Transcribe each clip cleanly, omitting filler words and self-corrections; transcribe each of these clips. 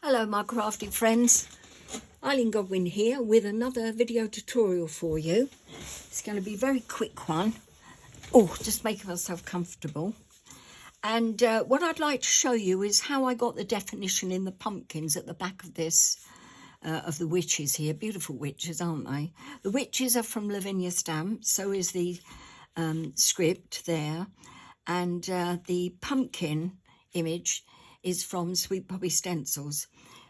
Hello my crafty friends, Eileen Godwin here with another video tutorial for you. It's going to be a very quick one. Oh, just making myself comfortable. And what I'd like to show you is how I got the definition in the pumpkins at the back of this, of the witches here. Beautiful witches, aren't they? The witches are from Lavinia Stamps, so is the script there. And the pumpkin image is from Sweet Poppy Stencils.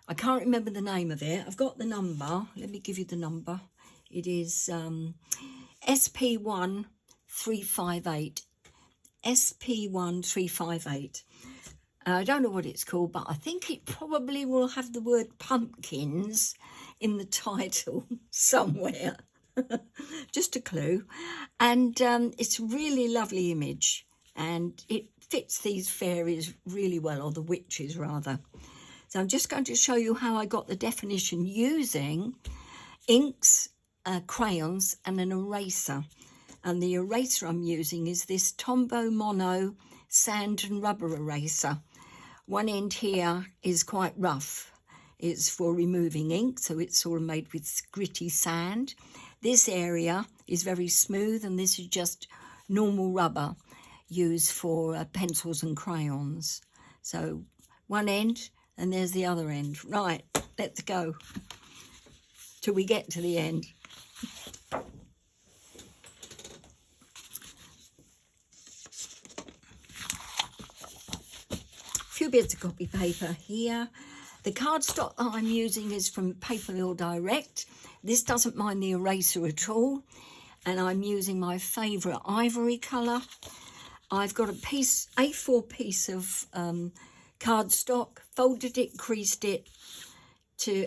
I can't remember the name of it. I've got the number. Let me give you the number. It is SP1358. SP1358. I don't know what it's called, but I think it probably will have the word pumpkins in the title somewhere. Just a clue. And it's a really lovely image, and it fits these fairies really well, or the witches rather. So I'm just going to show you how I got the definition using inks, crayons and an eraser. And the eraser I'm using is this Tombow Mono sand and rubber eraser. One end here is quite rough. It's for removing ink, so it's all made with gritty sand. This area is very smooth, and this is just normal rubber used for pencils and crayons. So one end, and there's the other end. Right, let's go till we get to the end. Few bits of copy paper here. The cardstock that I'm using is from Paper Mill Direct. This doesn't mind the eraser at all, and I'm using my favourite ivory colour. I've got a A4 piece of cardstock, folded it, creased it,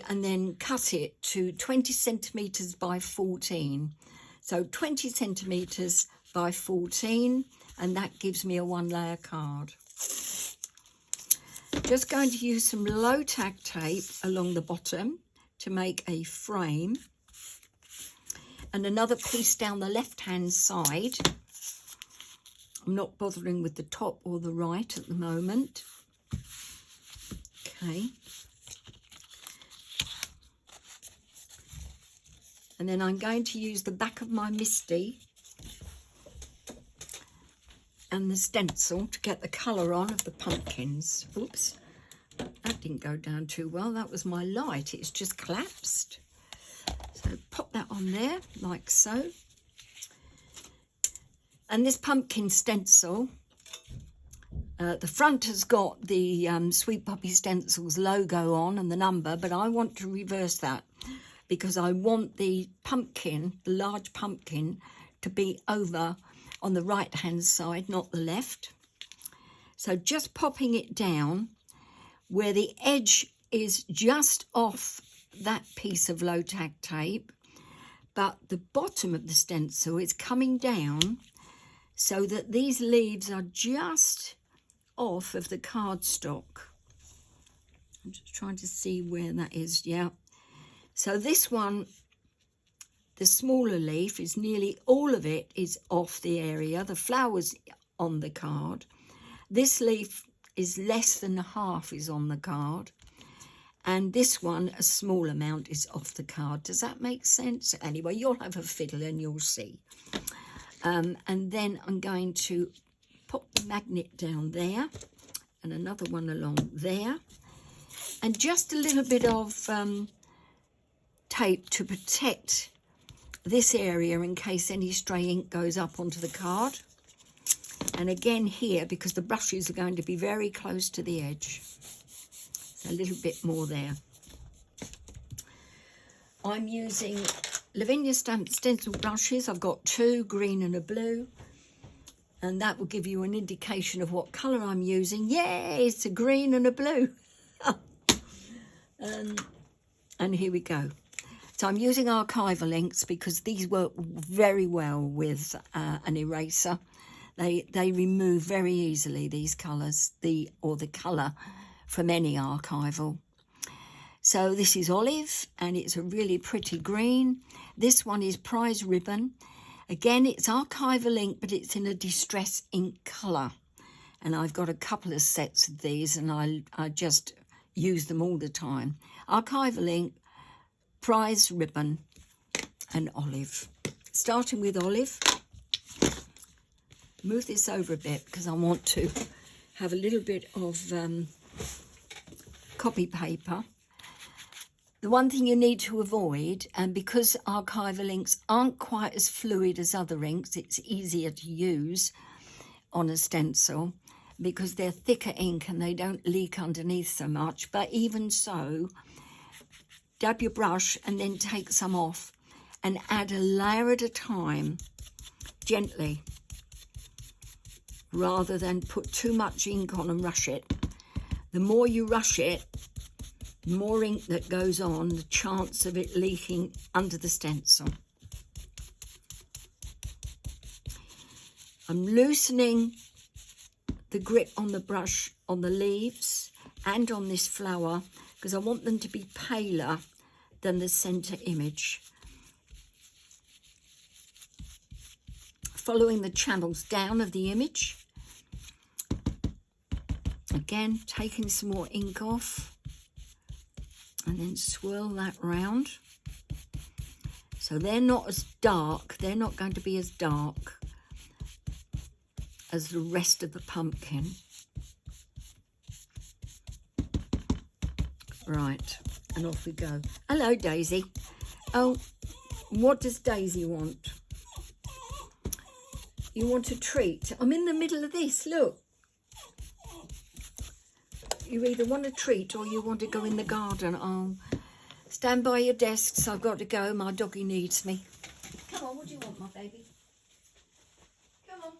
and then cut it to 20 centimetres by 14. So 20 centimetres by 14, and that gives me a one-layer card. Just going to use some low tack tape along the bottom to make a frame, and another piece down the left-hand side. I'm not bothering with the top or the right at the moment. Okay. And then I'm going to use the back of my Misty and the stencil to get the colour on of the pumpkins. Oops, that didn't go down too well. That was my light. It's just collapsed. So pop that on there like so. And this pumpkin stencil, the front has got the Sweet Poppy Stencils logo on and the number, but I want to reverse that because I want the pumpkin, the large pumpkin, to be over on the right hand side, not the left. So just popping it down where the edge is just off that piece of low tack tape, but the bottom of the stencil is coming down so that these leaves are just off of the cardstock. I'm just trying to see where that is. Yeah. So this one, the smaller leaf, is nearly all of it is off the area. The flower's on the card. This leaf is less than half is on the card. And this one, a small amount, is off the card. Does that make sense? Anyway, you'll have a fiddle and you'll see. And then I'm going to pop the magnet down there and another one along there. And just a little bit of tape to protect this area in case any stray ink goes up onto the card. And again here, because the brushes are going to be very close to the edge. So a little bit more there. I'm using Lavinia Stamp stencil brushes. I've got two, green and a blue. And that will give you an indication of what colour I'm using. Yay, it's a green and a blue. And here we go. So I'm using archival inks because these work very well with an eraser. They remove very easily these colours, the colour from any archival. So this is olive, and it's a really pretty green. This one is prize ribbon. Again, it's archival ink, but it's in a distress ink colour. And I've got a couple of sets of these, and I just use them all the time. Archival ink, prize ribbon and olive. Starting with olive. Move this over a bit because I want to have a little bit of copy paper. The one thing you need to avoid, and because archival inks aren't quite as fluid as other inks, it's easier to use on a stencil because they're thicker ink and they don't leak underneath so much. But even so, dab your brush and then take some off and add a layer at a time, gently, rather than put too much ink on and rush it. The more you rush it, the more ink that goes on, the chance of it leaking under the stencil. I'm loosening the grip on the brush on the leaves and on this flower because I want them to be paler than the centre image. Following the channels down of the image. Again, taking some more ink off and then swirl that round. So they're not as dark, they're not going to be as dark as the rest of the pumpkin. Right, and off we go. Hello, Daisy. Oh, what does Daisy want? You want a treat? I'm in the middle of this, look. You either want a treat or you want to go in the garden. Oh, stand by your desks. I've got to go. My doggy needs me. Come on, what do you want, my baby? Come on.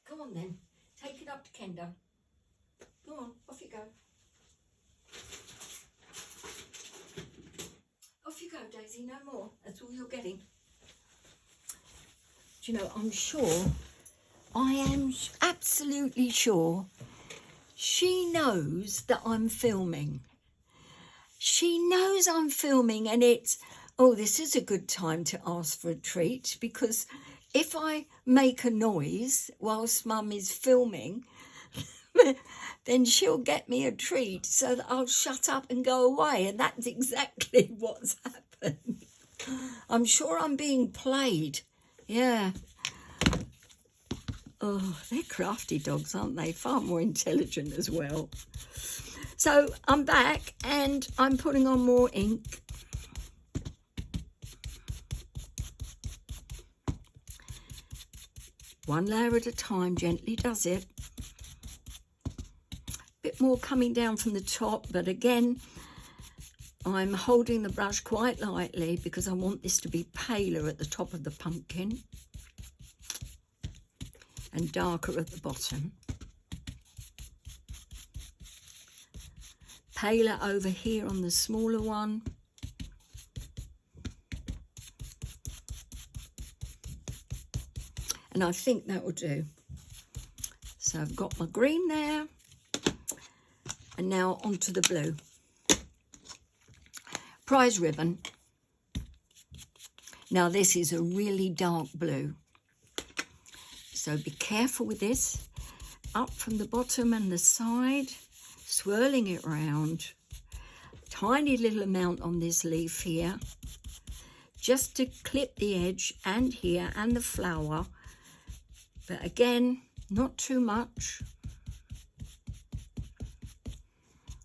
Come on then. Take it up to Kendo. Go on, off you go. Off you go, Daisy, no more. That's all you're getting. Do you know, I'm sure, I am absolutely sure, she knows that I'm filming. She knows I'm filming and it's, oh, this is a good time to ask for a treat because if I make a noise whilst Mum is filming, then she'll get me a treat so that I'll shut up and go away. And that's exactly what's happened. I'm sure I'm being played. Yeah. Oh, they're crafty dogs, aren't they? Far more intelligent as well. So I'm back and I'm putting on more ink. One layer at a time, gently does it. Bit more coming down from the top, but again, I'm holding the brush quite lightly because I want this to be paler at the top of the pumpkin and darker at the bottom. Paler over here on the smaller one. And I think that will do. So I've got my green there. And now onto the blue. Prize ribbon. Now this is a really dark blue. So be careful with this. Up from the bottom and the side, swirling it round. Tiny little amount on this leaf here. Just to clip the edge and here and the flower. But again, not too much.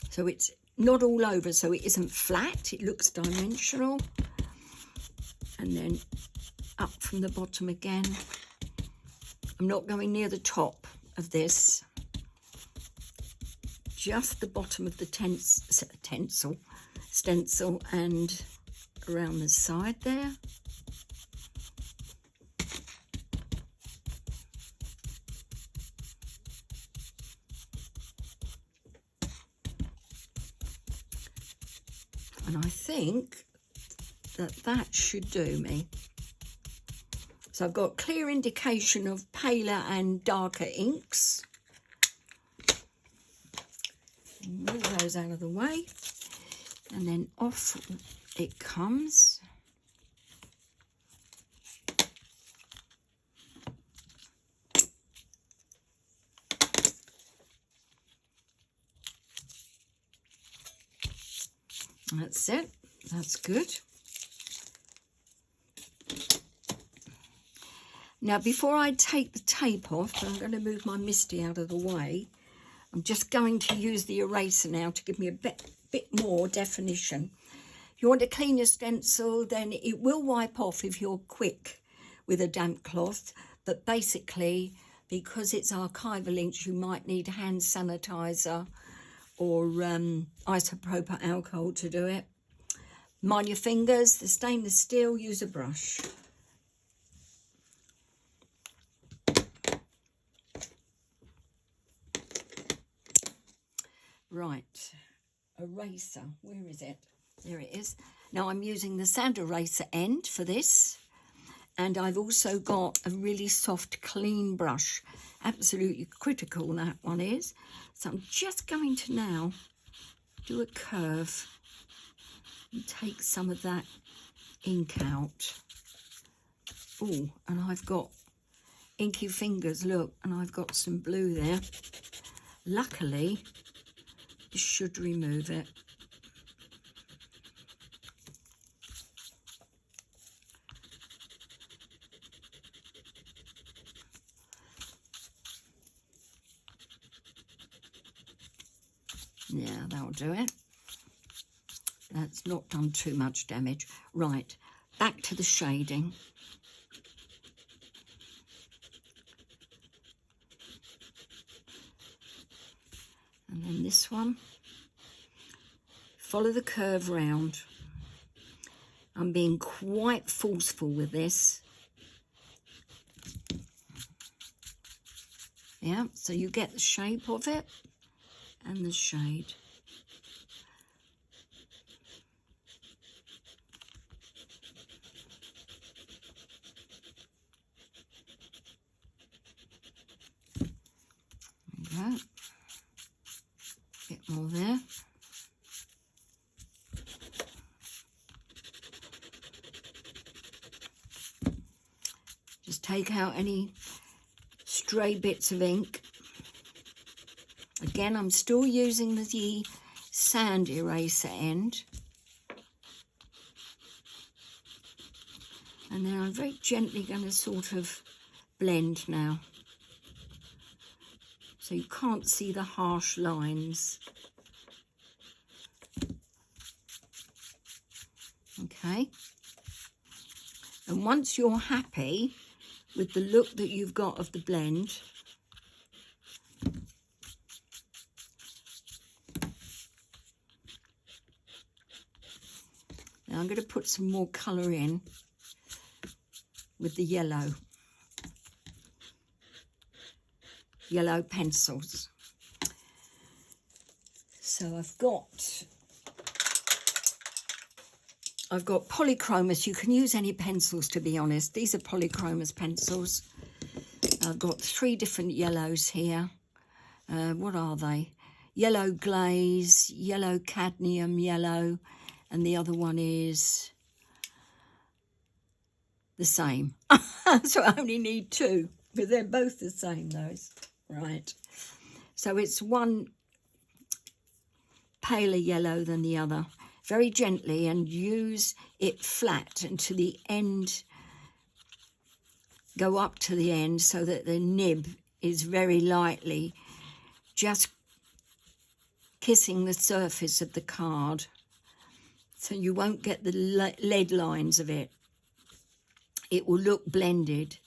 So it's not all over, so it isn't flat, it looks dimensional. And then up from the bottom again. I'm not going near the top of this. Just the bottom of the stencil and around the side there. And I think that that should do me. So I've got clear indication of paler and darker inks. Move those out of the way. And then off it comes. That's it. That's good. Now, before I take the tape off, I'm going to move my Misty out of the way. I'm just going to use the eraser now to give me a bit more definition. If you want to clean your stencil, then it will wipe off if you're quick with a damp cloth. But basically, because it's archival inks, you might need hand sanitizer or isopropyl alcohol to do it. Mind your fingers, the stainless steel, use a brush. Right, eraser, where is it? There it is. Now I'm using the sand eraser end for this, and I've also got a really soft clean brush. Absolutely critical, that one is. So I'm just going to now do a curve and take some of that ink out. Oh, and I've got inky fingers, look, and I've got some blue there. Luckily, this should remove it. Yeah, that'll do it. That's not done too much damage. Right, back to the shading. And then this one. Follow the curve round. I'm being quite forceful with this. Yeah, so you get the shape of it and the shade. There you go. Bit more there. Just take out any stray bits of ink. Again, I'm still using the sand eraser end. And then I'm very gently going to sort of blend now. So you can't see the harsh lines. Okay. And once you're happy with the look that you've got of the blend, now I'm going to put some more colour in with the yellow pencils. So I've got polychromos. You can use any pencils, to be honest. These are polychromos pencils. I've got 3 different yellows here. What are they? Yellow glaze, yellow cadmium yellow, and the other one is the same. So I only need 2, but they're both the same, those. Right. So it's one paler yellow than the other. Very gently, and use it flat until the end, go up to the end so that the nib is very lightly just kissing the surface of the card, so you won't get the lead lines of it. It will look blended.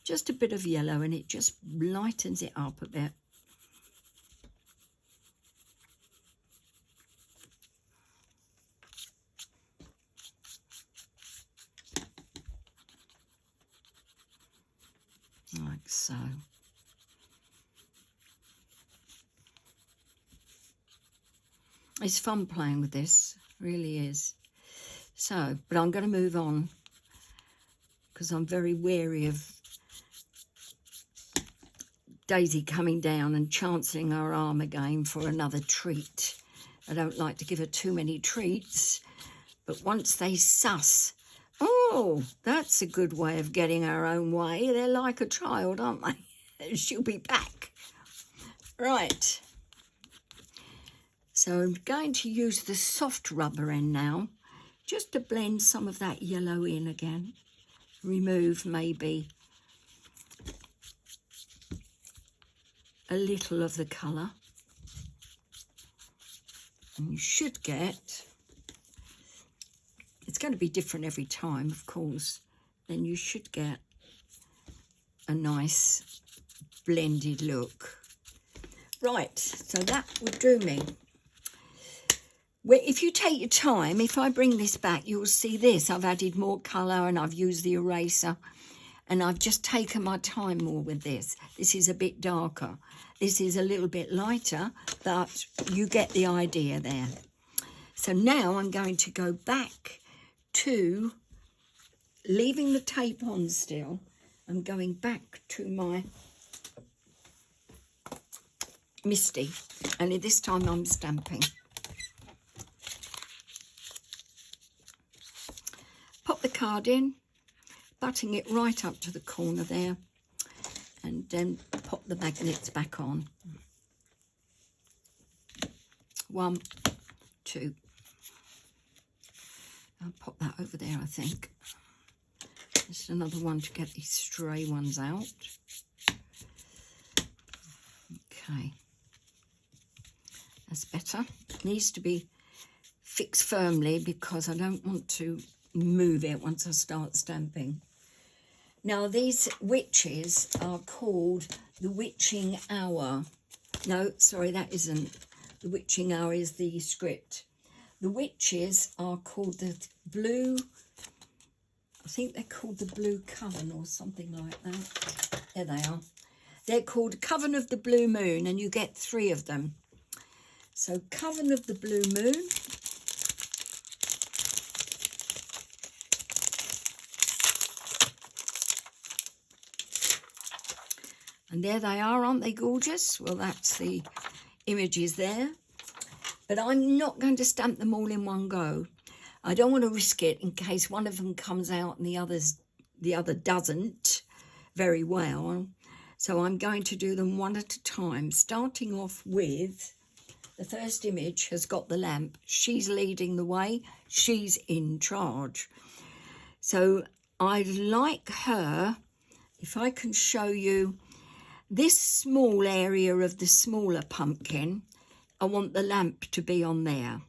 Just a bit of yellow, and it just lightens it up a bit. Like so. It's fun playing with this, really is. So, but I'm going to move on because I'm very wary of Daisy coming down and chancing her arm again for another treat. I don't like to give her too many treats, but once they suss, oh, that's a good way of getting her own way. They're like a child, aren't they? She'll be back. Right. So I'm going to use the soft rubber end now, just to blend some of that yellow in again. Remove maybe a little of the colour. And you should get, it's going to be different every time, of course, then you should get a nice blended look. Right, so that would do me. Well, if you take your time, if I bring this back, you'll see this. I've added more colour and I've used the eraser and I've just taken my time more with this. This is a bit darker. This is a little bit lighter, but you get the idea there. So now I'm going to go back to leaving the tape on still. I'm going back to my Misty, only this time I'm stamping. Pop the card in, butting it right up to the corner there, and then pop the magnets back on. 1, 2. I'll pop that over there, I think. Just another one to get these stray ones out. Okay. That's better. It needs to be fixed firmly because I don't want to move it once I start stamping. Now these witches are called the Witching Hour. No, sorry, that isn't. The Witching Hour is the script. The witches are called the Blue, I think they're called the Blue Coven or something like that. There they are. They're called Coven of the Blue Moon, and you get 3 of them. So Coven of the Blue Moon. And there they are, aren't they gorgeous? Well, that's the images there. But I'm not going to stamp them all in one go. I don't want to risk it in case one of them comes out and the other doesn't very well. So I'm going to do them one at a time, starting off with the first image has got the lamp. She's leading the way. She's in charge. So I'd like her, if I can show you this small area of the smaller pumpkin, I want the lamp to be on there.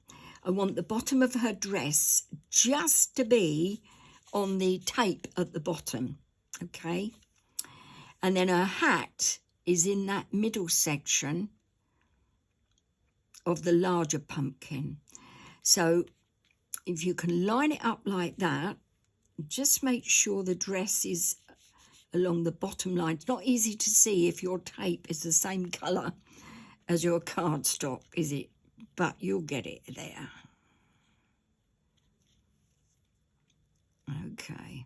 I want the bottom of her dress just to be on the tape at the bottom, okay? And then her hat is in that middle section of the larger pumpkin. So if you can line it up like that, just make sure the dress is along the bottom line. It's not easy to see if your tape is the same colour as your cardstock, is it? But you'll get it there. Okay.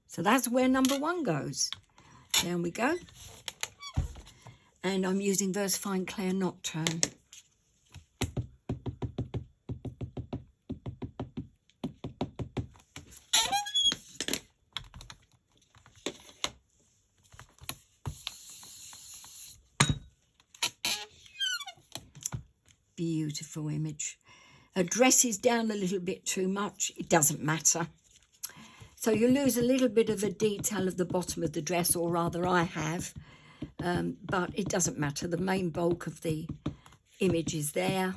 So that's where number 1 goes. Down we go. And I'm using VersaFine Clair Nocturne. Beautiful image. Her dress is down a little bit too much. It doesn't matter. So you lose a little bit of the detail of the bottom of the dress, or rather I have, but it doesn't matter. The main bulk of the image is there,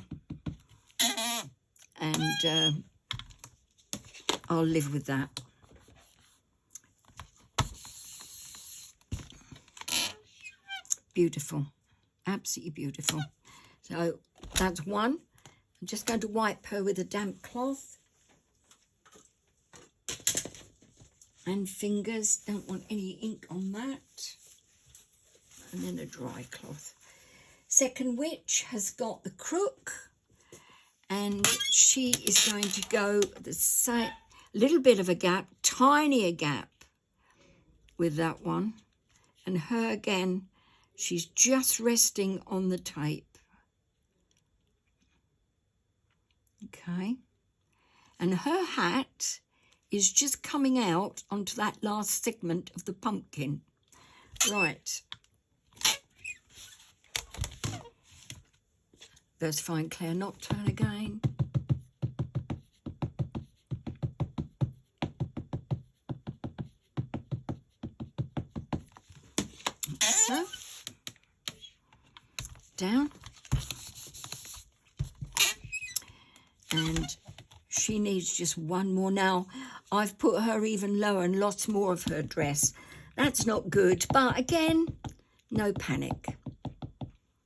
and I'll live with that. Beautiful, absolutely beautiful. So that's one. I'm just going to wipe her with a damp cloth. And fingers, don't want any ink on that. And then a dry cloth. Second witch has got the crook. And she is going to go the same, little bit of a gap, tinier gap with that one. And her again, she's just resting on the tape. Okay. And her hat is just coming out onto that last segment of the pumpkin. Right. That's fine, Claire, not turn again. So, down. And she needs just one more. Now, I've put her even lower and lots more of her dress. That's not good, but again, no panic.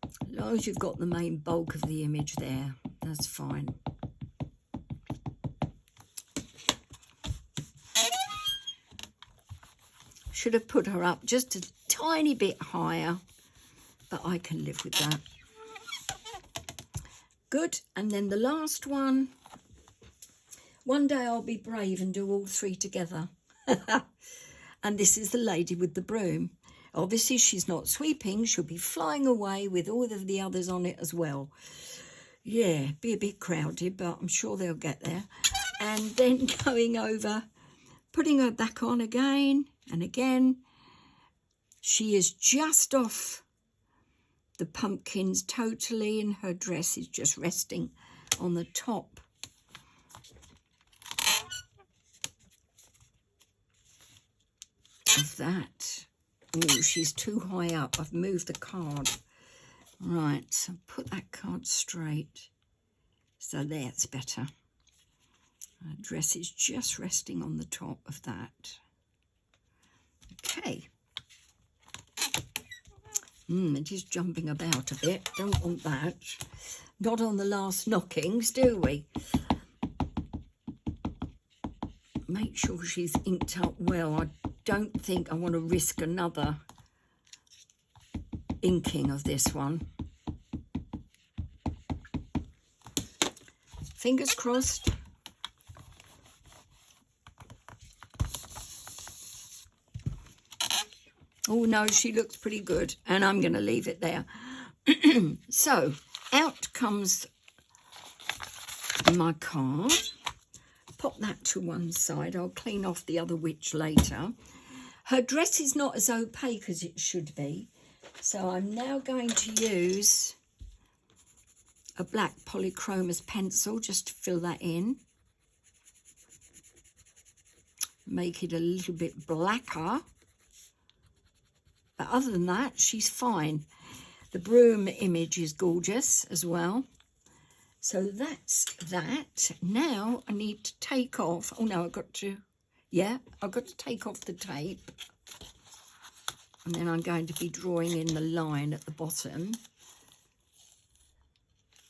As long as you've got the main bulk of the image there, that's fine. Should have put her up just a tiny bit higher, but I can live with that. Good, and then the last one. One day I'll be brave and do all three together. And this is the lady with the broom. Obviously, she's not sweeping. She'll be flying away with all of the others on it as well. Yeah, be a bit crowded, but I'm sure they'll get there. And then going over, putting her back on again and again. She is just off the pumpkins totally, and her dress is just resting on the top. Of that. Oh, she's too high up. I've moved the card. Right, so put that card straight. So that's better. Her dress is just resting on the top of that. Okay. It is jumping about a bit. Don't want that. Not on the last knockings, do we? Make sure she's inked up well. I don't think I want to risk another inking of this one. Fingers crossed. Oh no, she looks pretty good, and I'm going to leave it there. So out comes my card. Pop that to one side. I'll clean off the other witch later. Her dress is not as opaque as it should be, so I'm now going to use a black polychromos pencil just to fill that in. Make it a little bit blacker. But other than that, she's fine. The broom image is gorgeous as well. So that's that. Now I need to take off. Oh no, I've got to take off the tape. And then I'm going to be drawing in the line at the bottom.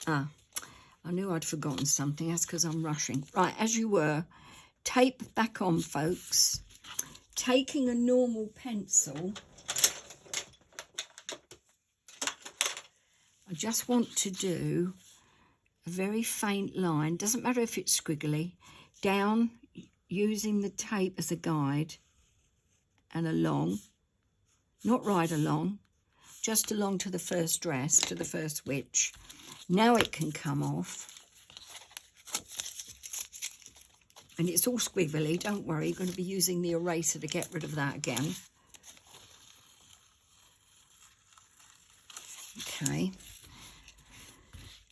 Ah, I knew I'd forgotten something. That's because I'm rushing. Right, as you were, tape back on, folks. Taking a normal pencil, I just want to do a very faint line. Doesn't matter if it's squiggly. Down, using the tape as a guide, and along. Not right along, just along to the first dress, to the first witch. Now it can come off. And it's all squiggly, don't worry. You're going to be using the eraser to get rid of that again. Okay.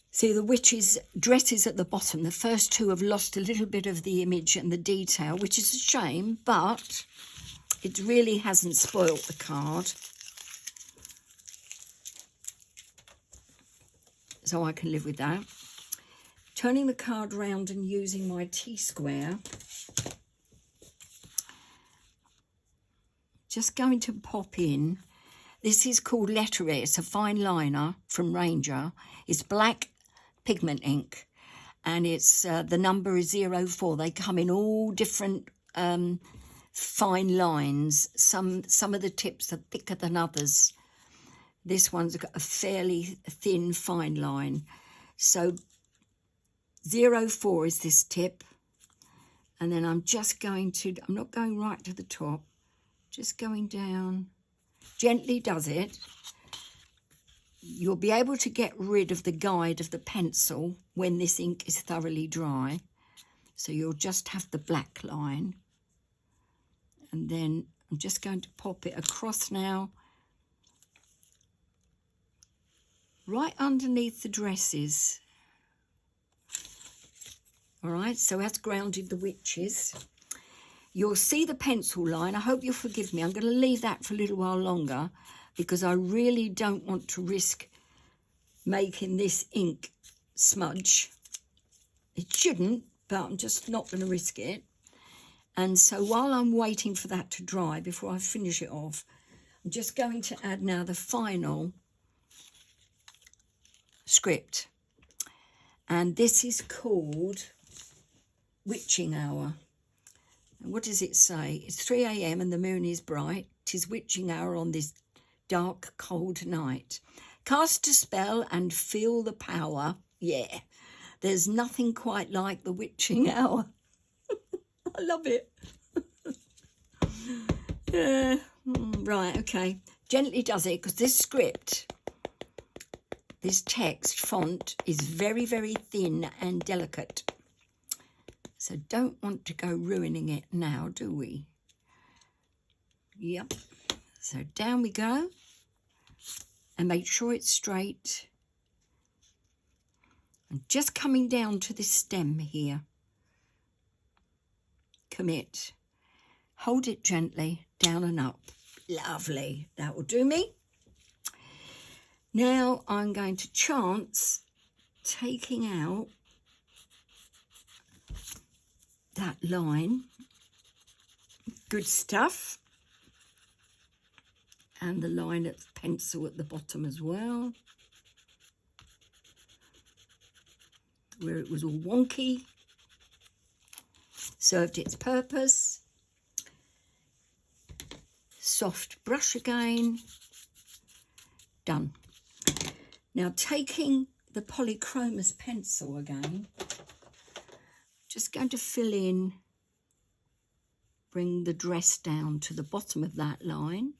See, the witch's dress is at the bottom. The first two have lost a little bit of the image and the detail, which is a shame, but it really hasn't spoilt the card. So I can live with that. Turning the card round and using my T-square. Just going to pop in. This is called Letterer. It's a fine liner from Ranger. It's black pigment ink, and it's the number is 04. They come in all different fine lines. Some of the tips are thicker than others. This one's got a fairly thin fine line. So 04 is this tip, and then I'm just going to, I'm not going right to the top, just going down gently does it, you'll be able to get rid of the guide of the pencil when this ink is thoroughly dry. So you'll just have the black line. And then I'm just going to pop it across now, right underneath the dresses. All right, so that's grounded the witches. You'll see the pencil line. I hope you'll forgive me. I'm going to leave that for a little while longer because I really don't want to risk making this ink smudge. It shouldn't, but I'm just not going to risk it. And so while I'm waiting for that to dry before I finish it off, I'm just going to add now the final script. And this is called Witching Hour. And what does it say? It's 3 a.m. and the moon is bright. 'Tis witching hour on this dark, cold night. Cast a spell and feel the power. Yeah, there's nothing quite like the witching hour. I love it. Yeah. Right, okay. Gently does it because this script, this text font is very, very thin and delicate. So don't want to go ruining it now, do we? Yep. So down we go. And make sure it's straight. And just coming down to this stem here. Commit. Hold it gently, down and up. Lovely. That will do me. Now I'm going to chance taking out that line. Good stuff. And the line of pencil at the bottom as well, where it was all wonky. Served its purpose. Soft brush again. Done. Now taking the polychromos pencil again, just going to fill in, bring the dress down to the bottom of that line.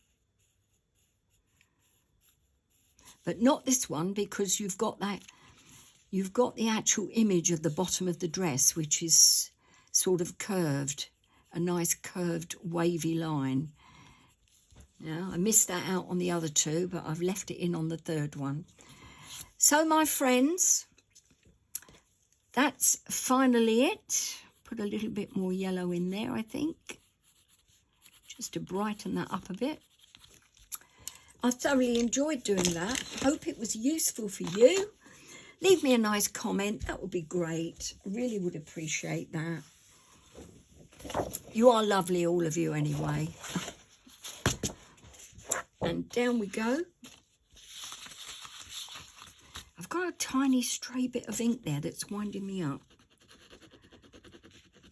But not this one, because you've got that, you've got the actual image of the bottom of the dress, which is sort of curved, a nice curved wavy line. Now, I missed that out on the other two, but I've left it in on the third one. So, my friends, that's finally it. Put a little bit more yellow in there, I think, just to brighten that up a bit. I thoroughly enjoyed doing that. Hope it was useful for you. Leave me a nice comment. That would be great. I really would appreciate that. You are lovely, all of you, anyway. And down we go. I've got a tiny stray bit of ink there that's winding me up.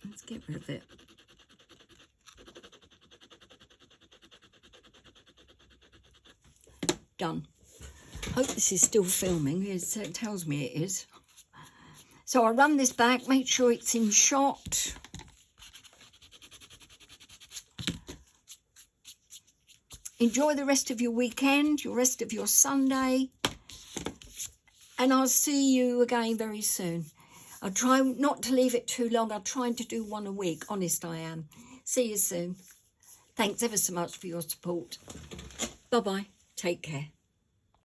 Let's get rid of it. Done. Hope this is still filming. It tells me it is. So I run this back, make sure it's in shot. Enjoy the rest of your weekend, your rest of your Sunday. And I'll see you again very soon. I'll try not to leave it too long. I'm trying to do one a week. Honest, I am. See you soon. Thanks ever so much for your support. Bye-bye. Take care.